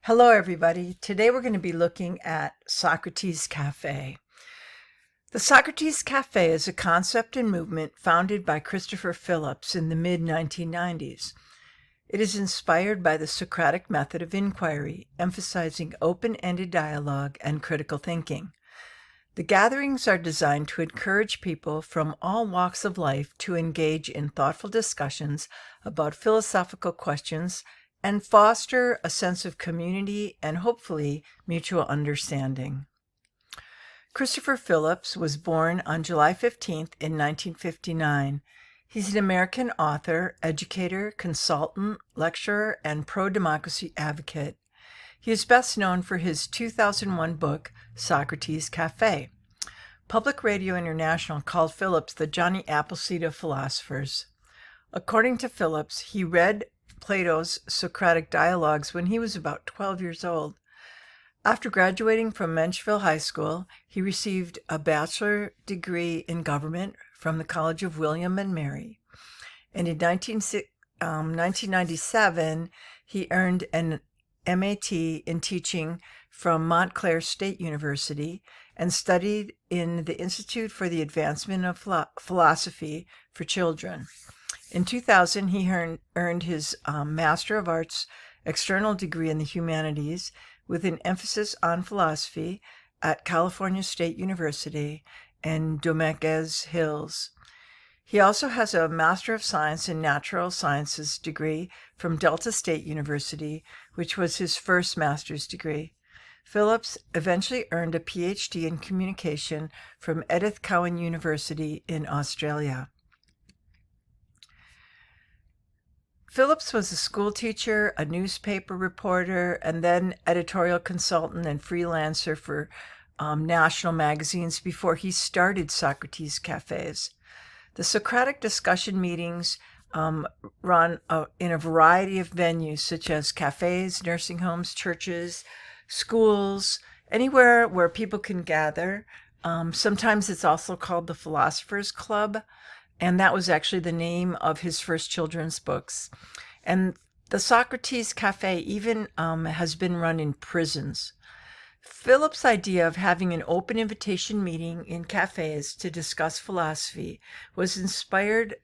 Hello, everybody. Today we're going to be looking at Socrates Cafe. The Socrates Cafe is a concept and movement founded by Christopher Phillips in the mid-1990s. It is inspired by the Socratic method of inquiry, emphasizing open-ended dialogue and critical thinking. The gatherings are designed to encourage people from all walks of life to engage in thoughtful discussions about philosophical questions and foster a sense of community and hopefully mutual understanding. Christopher Phillips was born on July 15th in 1959. He's an American author, educator, consultant, lecturer, and pro-democracy advocate. He is best known for his 2001 book, Socrates Cafe. Public Radio International called Phillips the Johnny Appleseed of philosophers. According to Phillips, he read Plato's Socratic dialogues when he was about 12 years old. After graduating from Menchville High School, he received a bachelor degree in government from the College of William and Mary. And in 1997, he earned an MAT in teaching from Montclair State University and studied in the Institute for the Advancement of Philosophy for Children. In 2000, he earned his Master of Arts external degree in the humanities with an emphasis on philosophy at California State University in Dominguez Hills. He also has a Master of Science in Natural Sciences degree from Delta State University, which was his first master's degree. Phillips eventually earned a PhD in communication from Edith Cowan University in Australia. Phillips was a school teacher, a newspaper reporter, and then editorial consultant and freelancer for national magazines before he started Socrates Cafes. The Socratic discussion meetings run in a variety of venues such as cafes, nursing homes, churches, schools, anywhere where people can gather. Sometimes it's also called the Philosophers Club. And that was actually the name of his first children's books. And the Socrates Cafe even has been run in prisons. Phillips' idea of having an open invitation meeting in cafes to discuss philosophy was inspired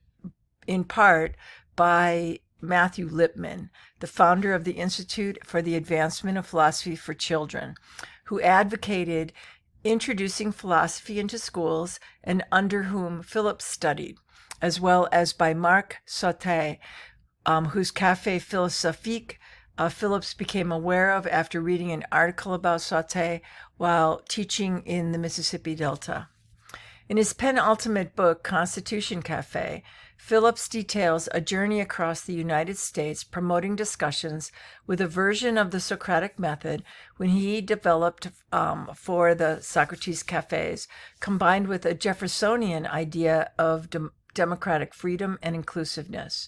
in part by Matthew Lipman, the founder of the Institute for the Advancement of Philosophy for Children, who advocated introducing philosophy into schools and under whom Phillips studied, as well as by Marc Socrate, whose Café Philosophique Phillips became aware of after reading an article about Socrate while teaching in the Mississippi Delta. In his penultimate book, Constitution Cafe, Phillips details a journey across the United States promoting discussions with a version of the Socratic method when he developed for the Socrates Cafes, combined with a Jeffersonian idea of democratic freedom and inclusiveness.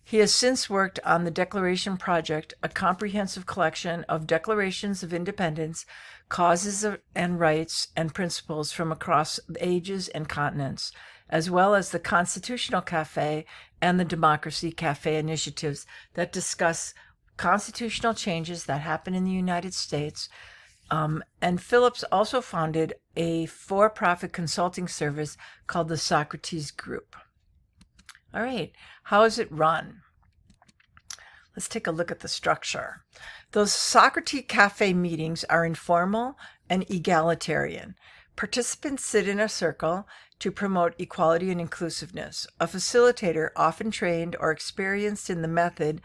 He has since worked on the Declaration Project, a comprehensive collection of declarations of independence, causes and rights and principles from across ages and continents, as well as the Constitutional Cafe and the Democracy Cafe initiatives that discuss constitutional changes that happen in the United States. And Phillips also founded a for-profit consulting service called the Socrates Group. All right, how is it run? Let's take a look at the structure. Those Socrates Cafe meetings are informal and egalitarian. Participants sit in a circle to promote equality and inclusiveness. A facilitator, often trained or experienced in the method,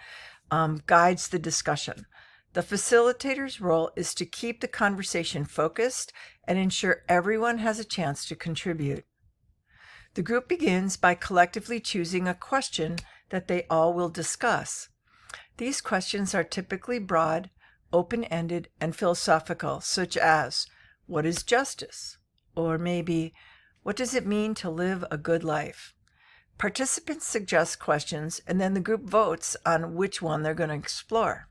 guides the discussion. The facilitator's role is to keep the conversation focused and ensure everyone has a chance to contribute. The group begins by collectively choosing a question that they all will discuss. These questions are typically broad, open-ended, and philosophical, such as, what is justice? Or maybe, what does it mean to live a good life? Participants suggest questions, and then the group votes on which one they're going to explore.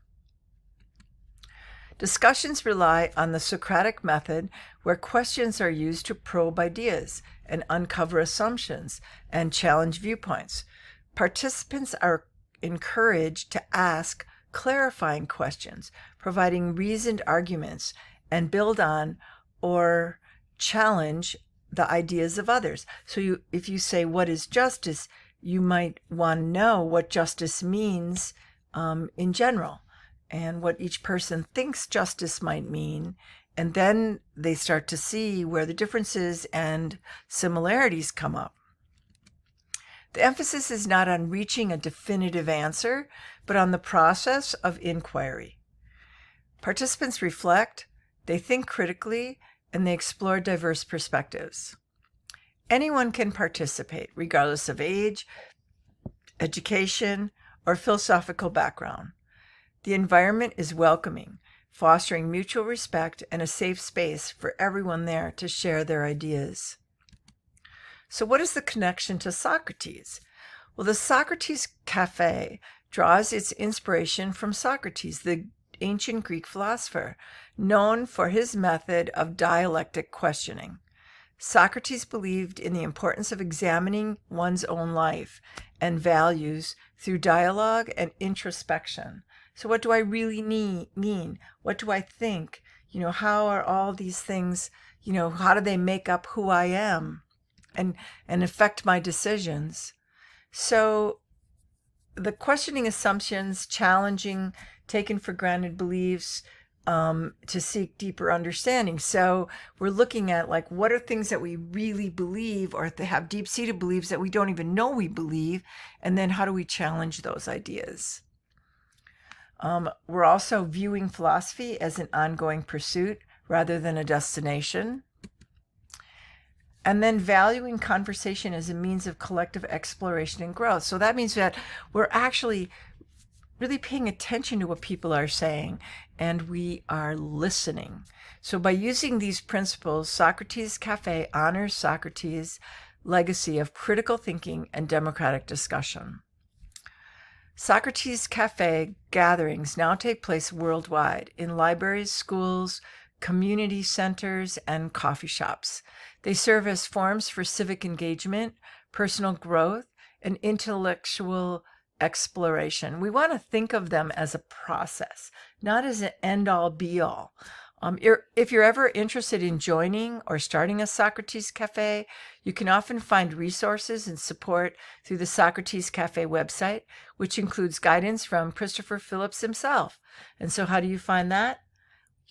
Discussions rely on the Socratic method, where questions are used to probe ideas and uncover assumptions and challenge viewpoints. Participants are encouraged to ask clarifying questions, providing reasoned arguments, and build on or challenge the ideas of others. So if you say, what is justice? You might want to know what justice means in general and what each person thinks justice might mean. And then they start to see where the differences and similarities come up. The emphasis is not on reaching a definitive answer, but on the process of inquiry. Participants reflect, they think critically, and they explore diverse perspectives. Anyone can participate, regardless of age, education, or philosophical background. The environment is welcoming, fostering mutual respect and a safe space for everyone there to share their ideas. So what is the connection to Socrates? Well, the Socrates Cafe draws its inspiration from Socrates, the ancient Greek philosopher, known for his method of dialectic questioning. Socrates believed in the importance of examining one's own life and values through dialogue and introspection. So what do I really mean? What do I think? How are all these things, how do they make up who I am and affect my decisions? So the questioning assumptions, challenging taken for granted beliefs, to seek deeper understanding. So we're looking at what are things that we really believe or have deep-seated beliefs that we don't even know we believe, and then how do we challenge those ideas? We're also viewing philosophy as an ongoing pursuit rather than a destination. And then valuing conversation as a means of collective exploration and growth. So that means that we're actually really paying attention to what people are saying, and we are listening. So by using these principles, Socrates Cafe honors Socrates' legacy of critical thinking and democratic discussion. Socrates Cafe gatherings now take place worldwide in libraries, schools, community centers, and coffee shops. They serve as forums for civic engagement, personal growth, and intellectual exploration. We want to think of them as a process, not as an end-all be-all. If you're ever interested in joining or starting a Socrates Cafe, you can often find resources and support through the Socrates Cafe website, which includes guidance from Christopher Phillips himself. And so how do you find that?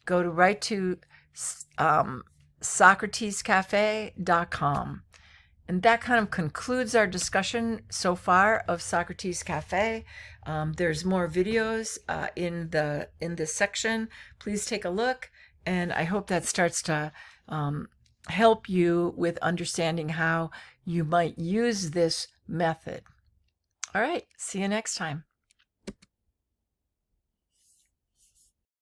Go right to socratescafe.com. And that kind of concludes our discussion so far of Socrates Cafe. There's more videos in this section. Please take a look, and I hope that starts to help you with understanding how you might use this method. All right, see you next time.